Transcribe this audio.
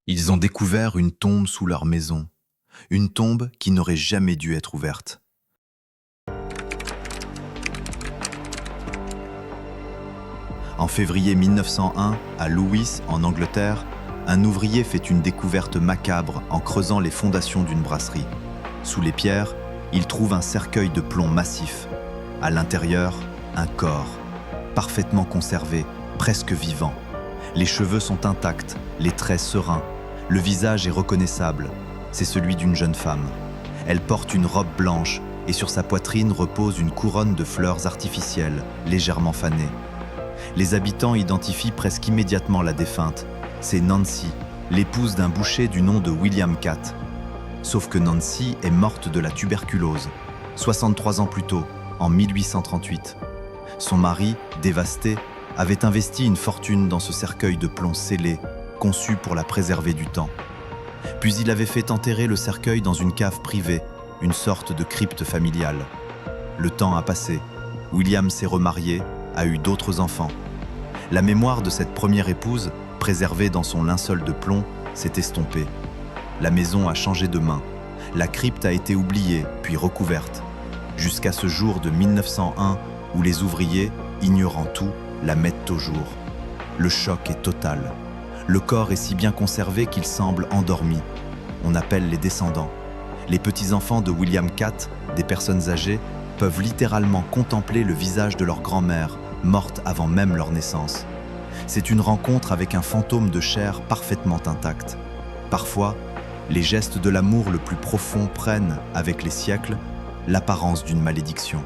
Ils ont découvert une tombe sous leur maison, une tombe qui n'aurait jamais dû être ouverte. En février 1901, à Lewes, en Angleterre, un ouvrier fait une découverte macabre en creusant les fondations d'une brasserie. Sous les pierres, il trouve un cercueil de plomb massif. À l'intérieur, un corps, parfaitement conservé, presque vivant. Les cheveux sont intacts, les traits sereins. Le visage est reconnaissable. C'est celui d'une jeune femme. Elle porte une robe blanche et sur sa poitrine repose une couronne de fleurs artificielles, légèrement fanées. Les habitants identifient presque immédiatement la défunte. C'est Nancy, l'épouse d'un boucher du nom de William Catt. Sauf que Nancy est morte de la tuberculose, 63 ans plus tôt, en 1838. Son mari, dévasté, avait investi une fortune dans ce cercueil de plomb scellé, conçu pour la préserver du temps. Puis il avait fait enterrer le cercueil dans une cave privée, une sorte de crypte familiale. Le temps a passé. William s'est remarié, a eu d'autres enfants. La mémoire de cette première épouse, préservée dans son linceul de plomb, s'est estompée. La maison a changé de main. La crypte a été oubliée, puis recouverte. Jusqu'à ce jour de 1901, où les ouvriers, ignorant tout, la mettent au jour. Le choc est total. Le corps est si bien conservé qu'il semble endormi. On appelle les descendants. Les petits-enfants de William Catt, des personnes âgées, peuvent littéralement contempler le visage de leur grand-mère, morte avant même leur naissance. C'est une rencontre avec un fantôme de chair parfaitement intact. Parfois, les gestes de l'amour le plus profond prennent, avec les siècles, l'apparence d'une malédiction.